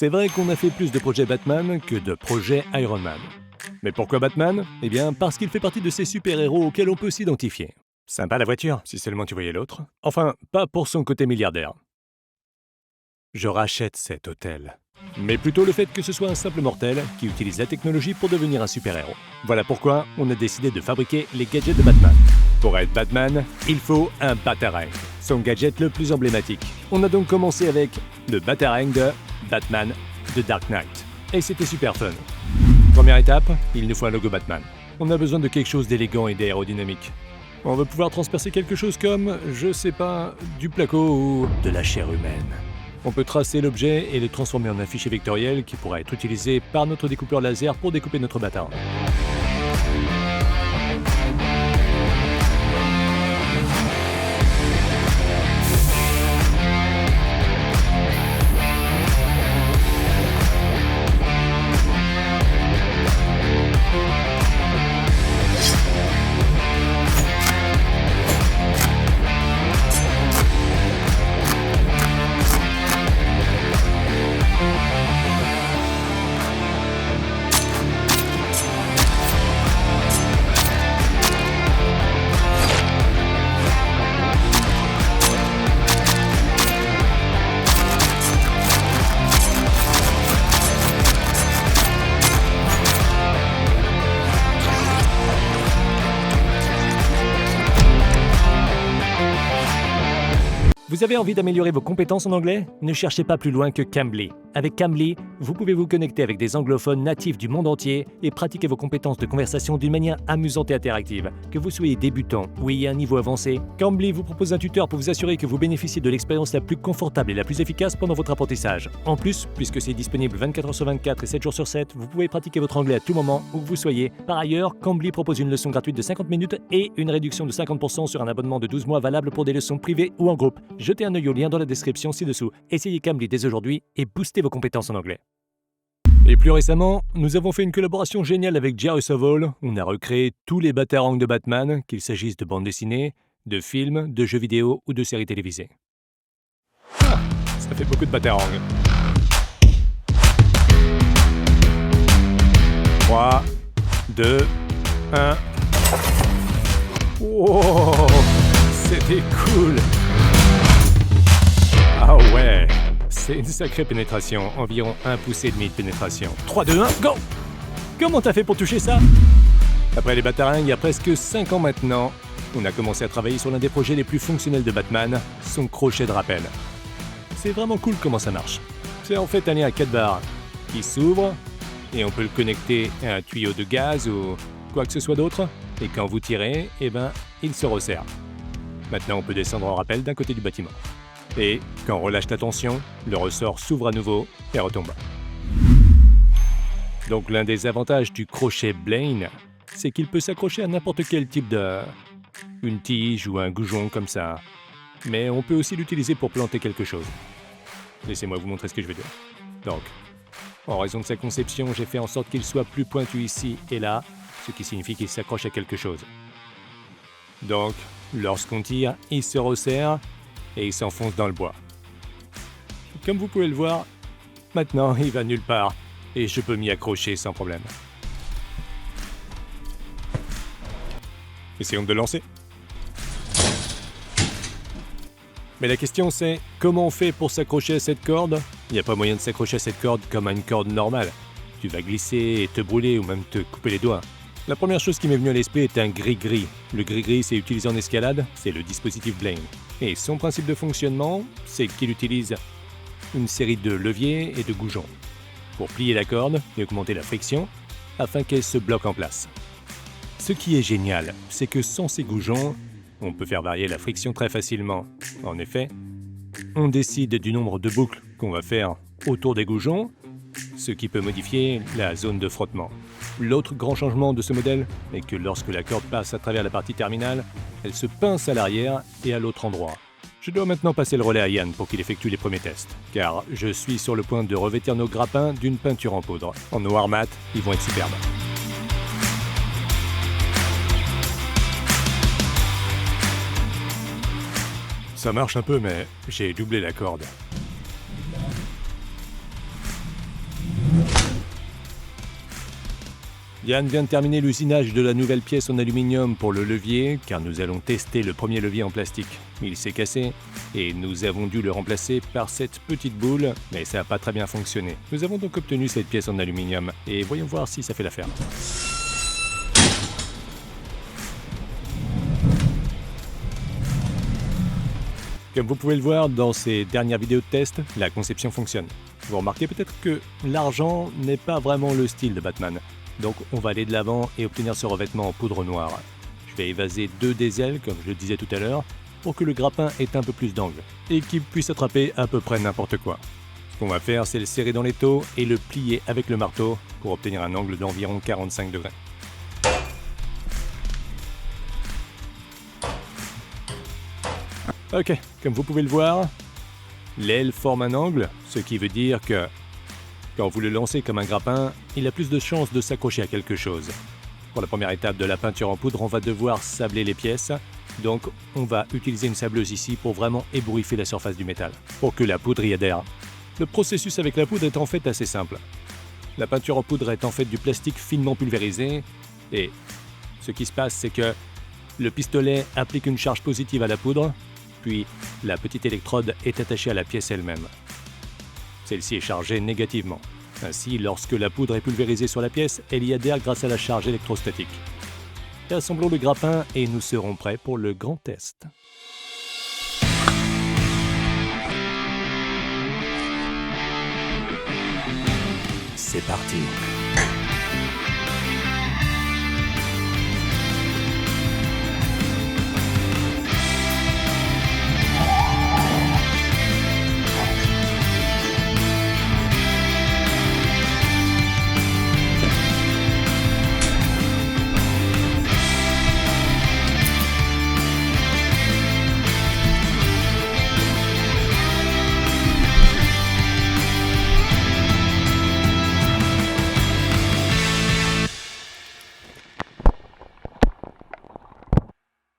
C'est vrai qu'on a fait plus de projets Batman que de projets Iron Man. Mais pourquoi Batman? Eh bien, parce qu'il fait partie de ces super-héros auxquels on peut s'identifier. Sympa la voiture, si seulement tu voyais l'autre. Enfin, pas pour son côté milliardaire. Je rachète cet hôtel. Mais plutôt le fait que ce soit un simple mortel qui utilise la technologie pour devenir un super-héros. Voilà pourquoi on a décidé de fabriquer les gadgets de Batman. Pour être Batman, il faut un Batarang, son gadget le plus emblématique. On a donc commencé avec le Batarang de Batman de Dark Knight. Et c'était super fun. Première étape, il nous faut un logo Batman. On a besoin de quelque chose d'élégant et d'aérodynamique. On veut pouvoir transpercer quelque chose comme, je sais pas, du placo ou de la chair humaine. On peut tracer l'objet et le transformer en un fichier vectoriel qui pourra être utilisé par notre découpeur laser pour découper notre Batarang. Vous avez envie d'améliorer vos compétences en anglais? Ne cherchez pas plus loin que Cambly. Avec Cambly, vous pouvez vous connecter avec des anglophones natifs du monde entier et pratiquer vos compétences de conversation d'une manière amusante et interactive. Que vous soyez débutant ou ayez un niveau avancé, Cambly vous propose un tuteur pour vous assurer que vous bénéficiez de l'expérience la plus confortable et la plus efficace pendant votre apprentissage. En plus, puisque c'est disponible 24 heures sur 24 et 7 jours sur 7, vous pouvez pratiquer votre anglais à tout moment où que vous soyez. Par ailleurs, Cambly propose une leçon gratuite de 50 minutes et une réduction de 50% sur un abonnement de 12 mois valable pour des leçons privées ou en groupe. Jetez un œil au lien dans la description ci-dessous. Essayez Cambly dès aujourd'hui et boostez vos compétences en anglais. Et plus récemment, nous avons fait une collaboration géniale avec Jerry Savall. On a recréé tous les Batarangs de Batman, qu'il s'agisse de bandes dessinées, de films, de jeux vidéo ou de séries télévisées. Ah, ça fait beaucoup de Batarangs. 3, 2, 1... Wow, c'était cool! Ah ouais, c'est une sacrée pénétration, environ 1,5 pouce de pénétration. 3, 2, 1, go! Comment t'as fait pour toucher ça? Après les Batarangs, il y a presque 5 ans maintenant, on a commencé à travailler sur l'un des projets les plus fonctionnels de Batman, son crochet de rappel. C'est vraiment cool comment ça marche. C'est en fait un lien à 4 barres qui s'ouvre et on peut le connecter à un tuyau de gaz ou quoi que ce soit d'autre. Et quand vous tirez, il se resserre. Maintenant, on peut descendre en rappel d'un côté du bâtiment. Et quand on relâche la tension, le ressort s'ouvre à nouveau et retombe. Donc l'un des avantages du crochet Blaine, c'est qu'il peut s'accrocher à n'importe quel type de... une tige ou un goujon comme ça. Mais on peut aussi l'utiliser pour planter quelque chose. Laissez-moi vous montrer ce que je veux dire. Donc, en raison de sa conception, j'ai fait en sorte qu'il soit plus pointu ici et là, ce qui signifie qu'il s'accroche à quelque chose. Donc, lorsqu'on tire, il se resserre et il s'enfonce dans le bois. Comme vous pouvez le voir, maintenant il va nulle part et je peux m'y accrocher sans problème. Essayons de le lancer. Mais la question c'est, comment on fait pour s'accrocher à cette corde? Il n'y a pas moyen de s'accrocher à cette corde comme à une corde normale. Tu vas glisser et te brûler ou même te couper les doigts. La première chose qui m'est venue à l'esprit est un gris-gris. Le gris-gris, c'est utilisé en escalade, c'est le dispositif Blaine. Et son principe de fonctionnement, c'est qu'il utilise une série de leviers et de goujons pour plier la corde et augmenter la friction afin qu'elle se bloque en place. Ce qui est génial, c'est que sans ces goujons, on peut faire varier la friction très facilement. En effet, on décide du nombre de boucles qu'on va faire autour des goujons, ce qui peut modifier la zone de frottement. L'autre grand changement de ce modèle est que lorsque la corde passe à travers la partie terminale, elle se pince à l'arrière et à l'autre endroit. Je dois maintenant passer le relais à Yann pour qu'il effectue les premiers tests, car je suis sur le point de revêtir nos grappins d'une peinture en poudre. En noir mat, ils vont être superbes. Ça marche un peu, mais j'ai doublé la corde. Yann vient de terminer l'usinage de la nouvelle pièce en aluminium pour le levier, car nous allons tester le premier levier en plastique. Il s'est cassé, et nous avons dû le remplacer par cette petite boule, mais ça n'a pas très bien fonctionné. Nous avons donc obtenu cette pièce en aluminium, et voyons voir si ça fait l'affaire. Comme vous pouvez le voir dans ces dernières vidéos de test, la conception fonctionne. Vous remarquez peut-être que l'argent n'est pas vraiment le style de Batman. Donc on va aller de l'avant et obtenir ce revêtement en poudre noire. Je vais évaser 2 des ailes, comme je le disais tout à l'heure, pour que le grappin ait un peu plus d'angle et qu'il puisse attraper à peu près n'importe quoi. Ce qu'on va faire, c'est le serrer dans l'étau et le plier avec le marteau pour obtenir un angle d'environ 45 degrés. Ok, comme vous pouvez le voir, l'aile forme un angle, ce qui veut dire que quand vous le lancez comme un grappin, il a plus de chances de s'accrocher à quelque chose. Pour la première étape de la peinture en poudre, on va devoir sabler les pièces. Donc on va utiliser une sableuse ici pour vraiment ébouriffer la surface du métal, pour que la poudre y adhère. Le processus avec la poudre est en fait assez simple. La peinture en poudre est en fait du plastique finement pulvérisé, et ce qui se passe, c'est que le pistolet applique une charge positive à la poudre, puis la petite électrode est attachée à la pièce elle-même. Celle-ci est chargée négativement. Ainsi, lorsque la poudre est pulvérisée sur la pièce, elle y adhère grâce à la charge électrostatique. Assemblons le grappin et nous serons prêts pour le grand test. C'est parti.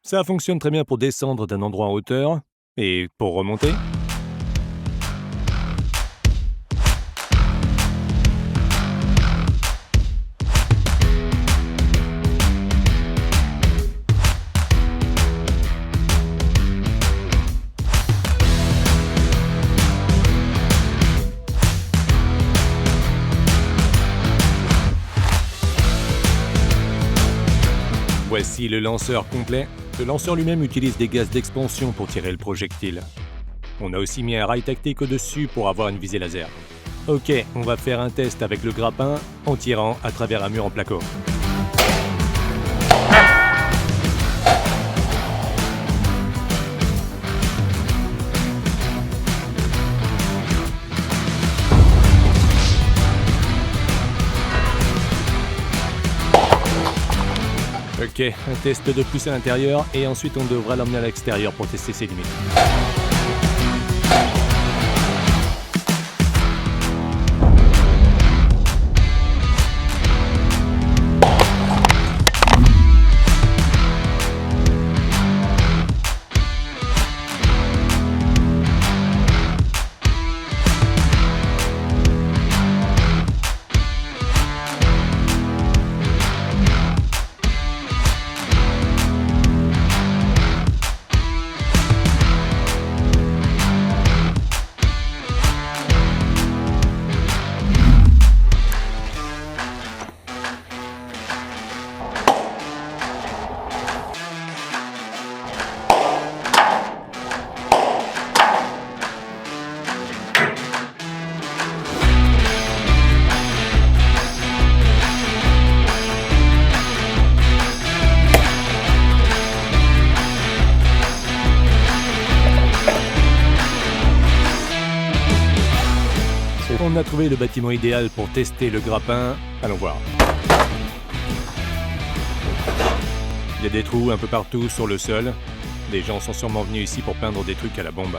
Ça fonctionne très bien pour descendre d'un endroit en hauteur et pour remonter. Voici le lanceur complet. Le lanceur lui-même utilise des gaz d'expansion pour tirer le projectile. On a aussi mis un rail tactique au-dessus pour avoir une visée laser. Ok, on va faire un test avec le grappin en tirant à travers un mur en placo. Ok, un test de plus à l'intérieur et ensuite on devra l'emmener à l'extérieur pour tester ses limites. On a trouvé le bâtiment idéal pour tester le grappin. Allons voir. Il y a des trous un peu partout sur le sol. Des gens sont sûrement venus ici pour peindre des trucs à la bombe.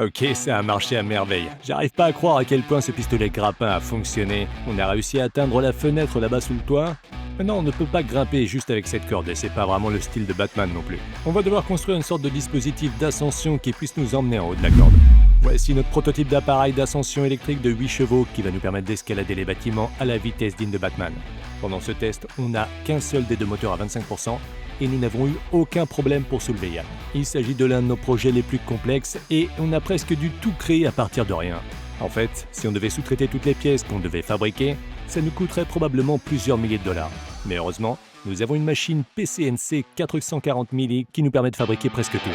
Ok, ça a marché à merveille. J'arrive pas à croire à quel point ce pistolet grappin a fonctionné. On a réussi à atteindre la fenêtre là-bas sous le toit. Maintenant, on ne peut pas grimper juste avec cette corde et c'est pas vraiment le style de Batman non plus. On va devoir construire une sorte de dispositif d'ascension qui puisse nous emmener en haut de la corde. Voici notre prototype d'appareil d'ascension électrique de 8 chevaux qui va nous permettre d'escalader les bâtiments à la vitesse digne de Batman. Pendant ce test, on n'a qu'un seul des deux moteurs à 25% et nous n'avons eu aucun problème pour soulever Yann. Il s'agit de l'un de nos projets les plus complexes et on a presque dû tout créer à partir de rien. En fait, si on devait sous-traiter toutes les pièces qu'on devait fabriquer, ça nous coûterait probablement plusieurs milliers de dollars. Mais heureusement, nous avons une machine PCNC 440 milli qui nous permet de fabriquer presque tout.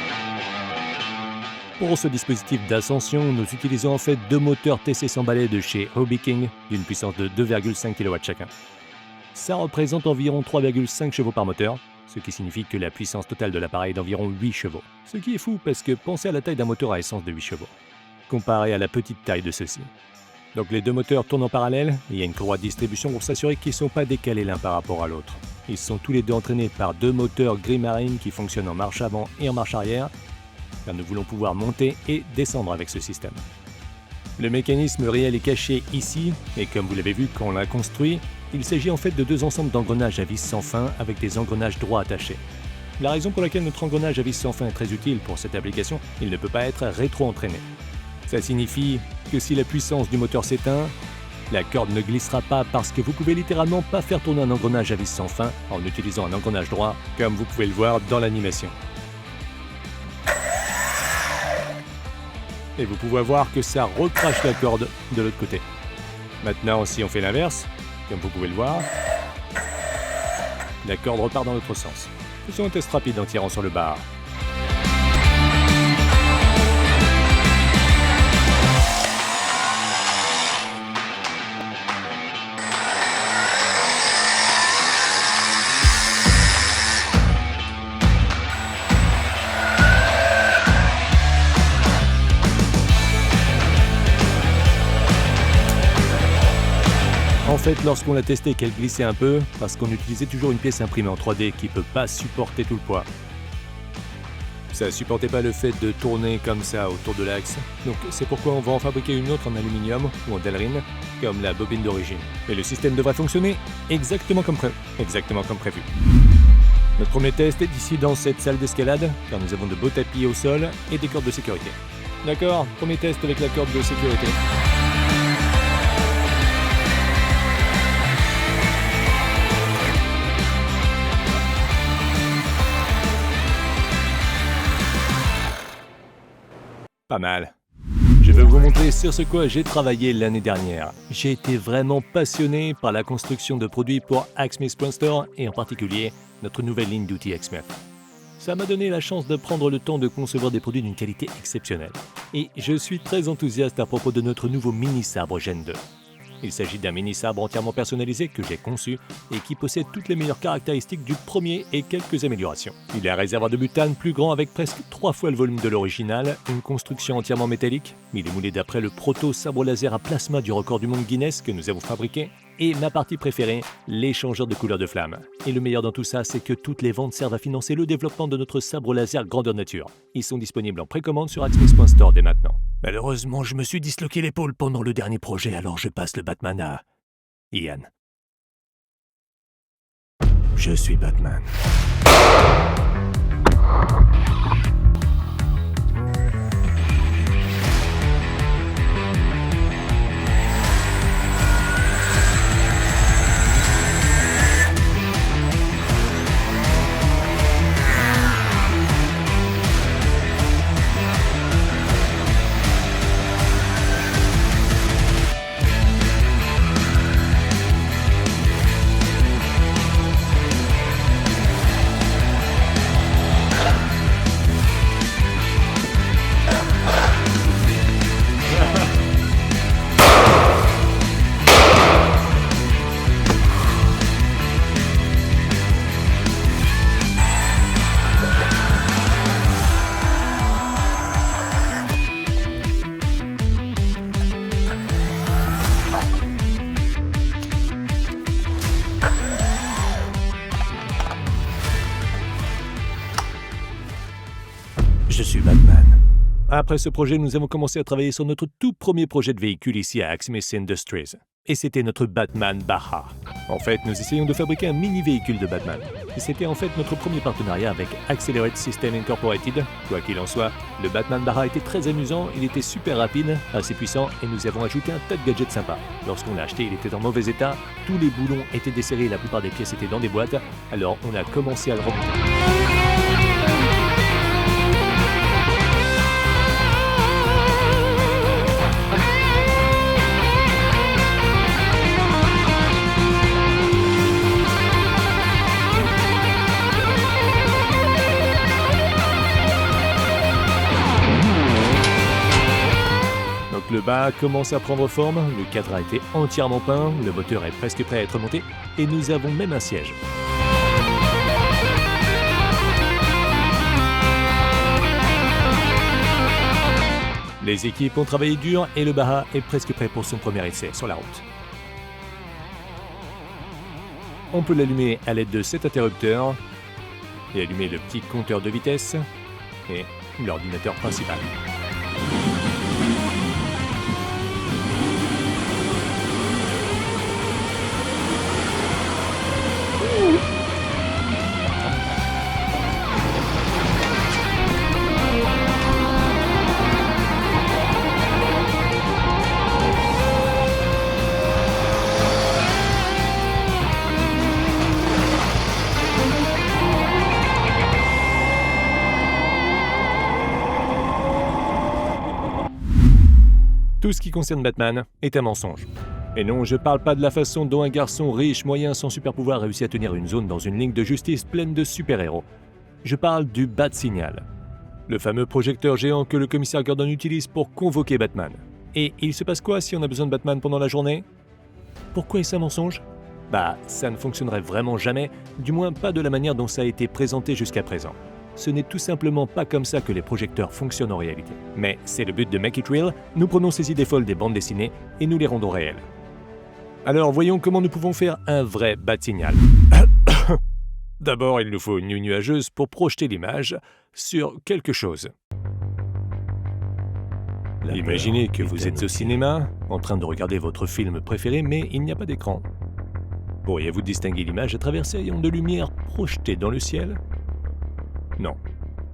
Pour ce dispositif d'ascension, nous utilisons en fait deux moteurs TC100 balais de chez Hobby King d'une puissance de 2,5 kW chacun. Ça représente environ 3,5 chevaux par moteur, ce qui signifie que la puissance totale de l'appareil est d'environ 8 chevaux. Ce qui est fou parce que pensez à la taille d'un moteur à essence de 8 chevaux, comparé à la petite taille de ceux-ci. Donc les deux moteurs tournent en parallèle et il y a une courroie de distribution pour s'assurer qu'ils ne sont pas décalés l'un par rapport à l'autre. Ils sont tous les deux entraînés par deux moteurs gris marine qui fonctionnent en marche avant et en marche arrière, car nous voulons pouvoir monter et descendre avec ce système. Le mécanisme réel est caché ici, et comme vous l'avez vu quand on l'a construit, il s'agit en fait de deux ensembles d'engrenages à vis sans fin avec des engrenages droits attachés. La raison pour laquelle notre engrenage à vis sans fin est très utile pour cette application, il ne peut pas être rétro-entraîné. Ça signifie que si la puissance du moteur s'éteint, la corde ne glissera pas parce que vous pouvez littéralement pas faire tourner un engrenage à vis sans fin en utilisant un engrenage droit, comme vous pouvez le voir dans l'animation. Et vous pouvez voir que ça recrache la corde de l'autre côté. Maintenant, si on fait l'inverse, comme vous pouvez le voir, la corde repart dans l'autre sens. Faisons un test rapide en tirant sur le bar. En fait, lorsqu'on l'a testé qu'elle glissait un peu, parce qu'on utilisait toujours une pièce imprimée en 3D qui ne peut pas supporter tout le poids. Ça ne supportait pas le fait de tourner comme ça autour de l'axe, donc c'est pourquoi on va en fabriquer une autre en aluminium ou en Delrin, comme la bobine d'origine. Et le système devrait fonctionner exactement comme prévu. Notre premier test est ici dans cette salle d'escalade, car nous avons de beaux tapis au sol et des cordes de sécurité. D'accord, premier test avec la corde de sécurité. Pas mal. Je vais vous montrer sur ce quoi j'ai travaillé l'année dernière. J'ai été vraiment passionné par la construction de produits pour Hacksmith Point Store et en particulier notre nouvelle ligne d'outils Hacksmith. Ça m'a donné la chance de prendre le temps de concevoir des produits d'une qualité exceptionnelle. Et je suis très enthousiaste à propos de notre nouveau mini-sabre Gen 2. Il s'agit d'un mini-sabre entièrement personnalisé que j'ai conçu et qui possède toutes les meilleures caractéristiques du premier et quelques améliorations. Il a un réservoir de butane plus grand avec presque 3 fois le volume de l'original, une construction entièrement métallique, il est moulé d'après le proto-sabre laser à plasma du record du monde Guinness que nous avons fabriqué, et ma partie préférée, l'échangeur de couleurs de flamme. Et le meilleur dans tout ça, c'est que toutes les ventes servent à financer le développement de notre sabre laser grandeur nature. Ils sont disponibles en précommande sur Hacksmith.store dès maintenant. Malheureusement, je me suis disloqué l'épaule pendant le dernier projet, alors je passe le Batman à Ian. Je suis Batman. Après ce projet, nous avons commencé à travailler sur notre tout premier projet de véhicule ici à Axmis Industries. Et c'était notre Batman Baja. En fait, nous essayons de fabriquer un mini-véhicule de Batman. Et c'était en fait notre premier partenariat avec Accelerate System Incorporated. Quoi qu'il en soit, le Batman Baja était très amusant, il était super rapide, assez puissant, et nous avons ajouté un tas de gadgets sympas. Lorsqu'on l'a acheté, il était en mauvais état, tous les boulons étaient desserrés et la plupart des pièces étaient dans des boîtes, alors on a commencé à le remonter. Le bas commence à prendre forme, le cadre a été entièrement peint, le moteur est presque prêt à être monté et nous avons même un siège. Les équipes ont travaillé dur et le Baja est presque prêt pour son premier essai sur la route. On peut l'allumer à l'aide de cet interrupteur et allumer le petit compteur de vitesse et l'ordinateur principal. Tout ce qui concerne Batman est un mensonge. Et non, je parle pas de la façon dont un garçon riche, moyen, sans super pouvoir réussit à tenir une zone dans une ligne de justice pleine de super-héros. Je parle du Bat-Signal. Le fameux projecteur géant que le commissaire Gordon utilise pour convoquer Batman. Et il se passe quoi si on a besoin de Batman pendant la journée? Pourquoi est-ce un mensonge? Bah, ça ne fonctionnerait vraiment jamais, du moins pas de la manière dont ça a été présenté jusqu'à présent. Ce n'est tout simplement pas comme ça que les projecteurs fonctionnent en réalité. Mais c'est le but de Make It Real, nous prenons ces idées folles des bandes dessinées et nous les rendons réelles. Alors voyons comment nous pouvons faire un vrai Bat-Signal. D'abord, il nous faut une nuageuse pour projeter l'image sur quelque chose. Imaginez que vous êtes au cinéma, en train de regarder votre film préféré, mais il n'y a pas d'écran. Pourriez-vous distinguer l'image à travers ces rayons de lumière projetés dans le ciel? Non,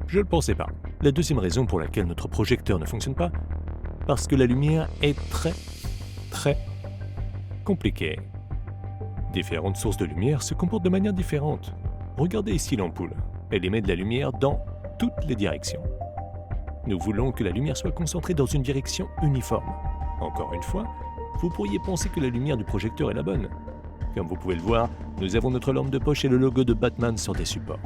je ne le pensais pas. La deuxième raison pour laquelle notre projecteur ne fonctionne pas, parce que la lumière est très compliquée. Différentes sources de lumière se comportent de manière différente. Regardez ici l'ampoule. Elle émet de la lumière dans toutes les directions. Nous voulons que la lumière soit concentrée dans une direction uniforme. Encore une fois, vous pourriez penser que la lumière du projecteur est la bonne. Comme vous pouvez le voir, nous avons notre lampe de poche et le logo de Batman sur des supports.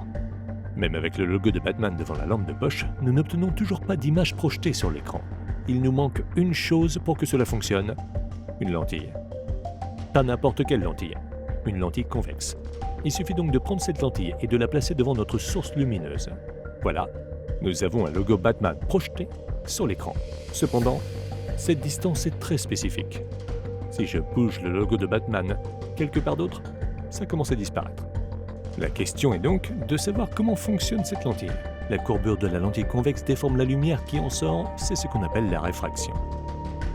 Même avec le logo de Batman devant la lampe de poche, nous n'obtenons toujours pas d'image projetée sur l'écran. Il nous manque une chose pour que cela fonctionne, une lentille. Pas n'importe quelle lentille, une lentille convexe. Il suffit donc de prendre cette lentille et de la placer devant notre source lumineuse. Voilà, nous avons un logo Batman projeté sur l'écran. Cependant, cette distance est très spécifique. Si je bouge le logo de Batman quelque part d'autre, ça commence à disparaître. La question est donc de savoir comment fonctionne cette lentille. La courbure de la lentille convexe déforme la lumière qui en sort, c'est ce qu'on appelle la réfraction.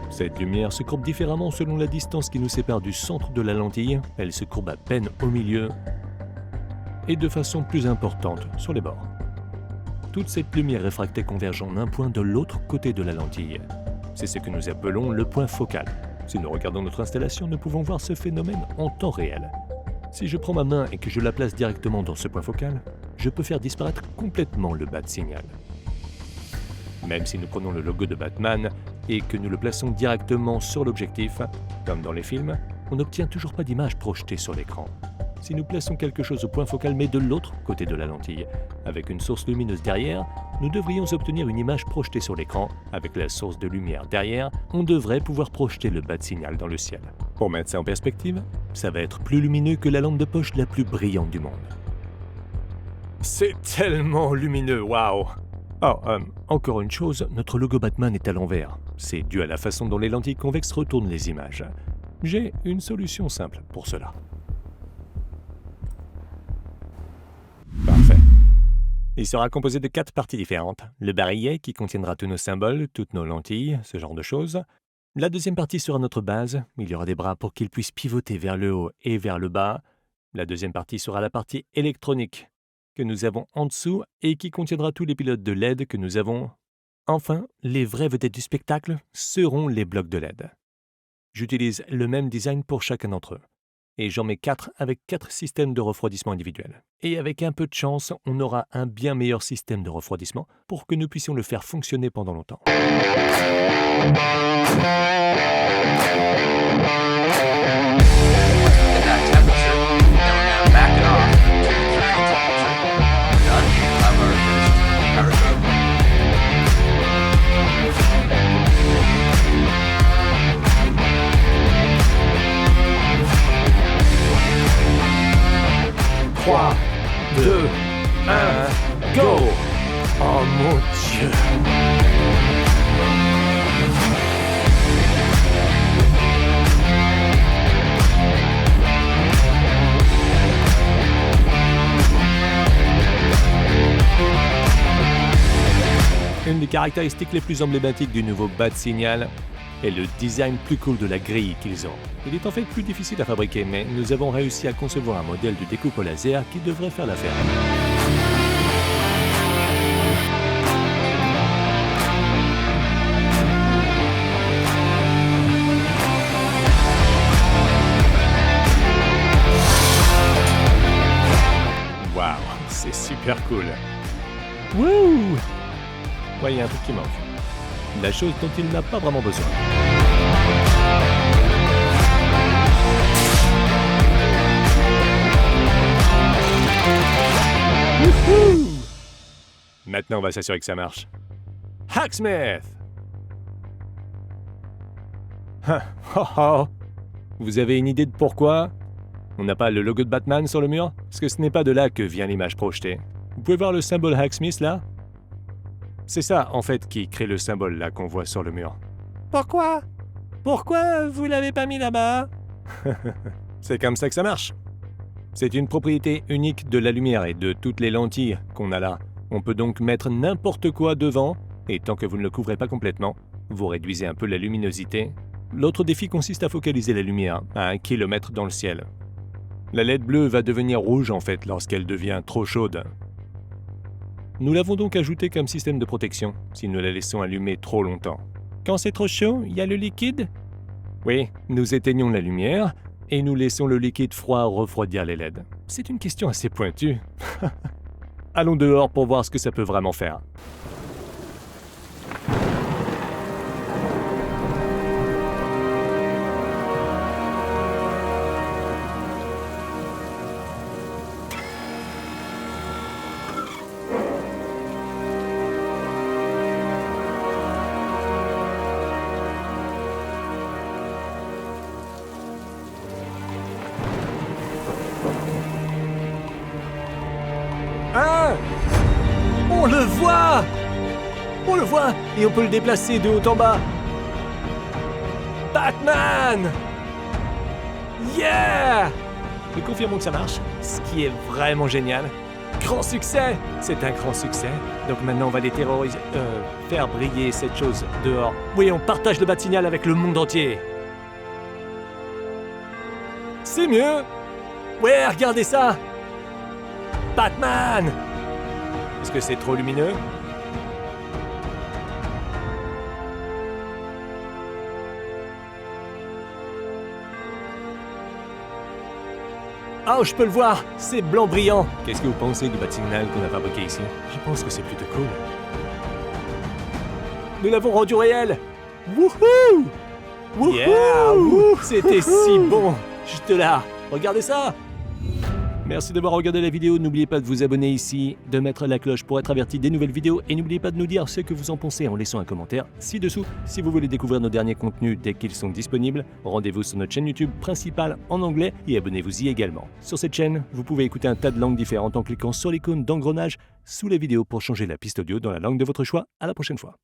Cette lumière se courbe différemment selon la distance qui nous sépare du centre de la lentille, elle se courbe à peine au milieu et de façon plus importante sur les bords. Toute cette lumière réfractée converge en un point de l'autre côté de la lentille. C'est ce que nous appelons le point focal. Si nous regardons notre installation, nous pouvons voir ce phénomène en temps réel. Si je prends ma main et que je la place directement dans ce point focal, je peux faire disparaître complètement le Bat-Signal. Même si nous prenons le logo de Batman et que nous le plaçons directement sur l'objectif, comme dans les films, on n'obtient toujours pas d'image projetée sur l'écran. Si nous plaçons quelque chose au point focal mais de l'autre côté de la lentille, avec une source lumineuse derrière, nous devrions obtenir une image projetée sur l'écran. Avec la source de lumière derrière, on devrait pouvoir projeter le Bat-Signal dans le ciel. Pour mettre ça en perspective, ça va être plus lumineux que la lampe de poche la plus brillante du monde. C'est tellement lumineux, waouh! Oh, encore une chose, notre logo Batman est à l'envers. C'est dû à la façon dont les lentilles convexes retournent les images. J'ai une solution simple pour cela. Parfait. Il sera composé de 4 parties différentes. Le barillet qui contiendra tous nos symboles, toutes nos lentilles, ce genre de choses. La deuxième partie sera notre base. Il y aura des bras pour qu'il puisse pivoter vers le haut et vers le bas. La deuxième partie sera la partie électronique que nous avons en dessous et qui contiendra tous les pilotes de LED que nous avons. Enfin, les vraies vedettes du spectacle seront les blocs de LED. J'utilise le même design pour chacun d'entre eux. Et j'en mets 4 avec 4 systèmes de refroidissement individuels. Et avec un peu de chance, on aura un bien meilleur système de refroidissement pour que nous puissions le faire fonctionner pendant longtemps. Trois, 2, 1, go! Oh mon Dieu! Une des caractéristiques les plus emblématiques du nouveau Bat Signal est le design plus cool de la grille qu'ils ont. Il est en fait plus difficile à fabriquer, mais nous avons réussi à concevoir un modèle de découpe au laser qui devrait faire l'affaire. Waouh, c'est super cool. Wouh! Ouais, il y a un truc qui manque. La chose dont il n'a pas vraiment besoin. Wouhou! Maintenant, on va s'assurer que ça marche. Hacksmith! Vous avez une idée de pourquoi on n'a pas le logo de Batman sur le mur? Parce que ce n'est pas de là que vient l'image projetée. Vous pouvez voir le symbole Hacksmith là? C'est ça, en fait, qui crée le symbole là qu'on voit sur le mur. Pourquoi? Pourquoi vous l'avez pas mis là-bas? C'est comme ça que ça marche. C'est une propriété unique de la lumière et de toutes les lentilles qu'on a là. On peut donc mettre n'importe quoi devant, et tant que vous ne le couvrez pas complètement, vous réduisez un peu la luminosité. L'autre défi consiste à focaliser la lumière à 1 km dans le ciel. La LED bleue va devenir rouge en fait lorsqu'elle devient trop chaude. Nous l'avons donc ajouté comme système de protection si nous la laissons allumer trop longtemps. Quand c'est trop chaud, il y a le liquide? Oui, nous éteignons la lumière et nous laissons le liquide froid refroidir les LED. C'est une question assez pointue. Allons dehors pour voir ce que ça peut vraiment faire. Ah! On le voit! On le voit! Et on peut le déplacer de haut en bas! Batman! Yeah! Nous confirmons que ça marche, ce qui est vraiment génial. Grand succès! C'est un grand succès. Donc maintenant on va les terroriser, faire briller cette chose dehors. Oui, on partage le Bat-Signal avec le monde entier. C'est mieux! Ouais, regardez ça! Batman! Est-ce que c'est trop lumineux? Oh, je peux le voir! C'est blanc brillant! Qu'est-ce que vous pensez du Bat-Signal qu'on a fabriqué ici? Je pense que c'est plutôt cool. Nous l'avons rendu réel! Wouhou! Wouhou! Yeah! C'était si bon! Juste là! Regardez ça! Merci d'avoir regardé la vidéo, n'oubliez pas de vous abonner ici, de mettre la cloche pour être averti des nouvelles vidéos et n'oubliez pas de nous dire ce que vous en pensez en laissant un commentaire ci-dessous. Si vous voulez découvrir nos derniers contenus dès qu'ils sont disponibles, rendez-vous sur notre chaîne YouTube principale en anglais et abonnez-vous-y également. Sur cette chaîne, vous pouvez écouter un tas de langues différentes en cliquant sur l'icône d'engrenage sous la vidéo pour changer la piste audio dans la langue de votre choix. À la prochaine fois.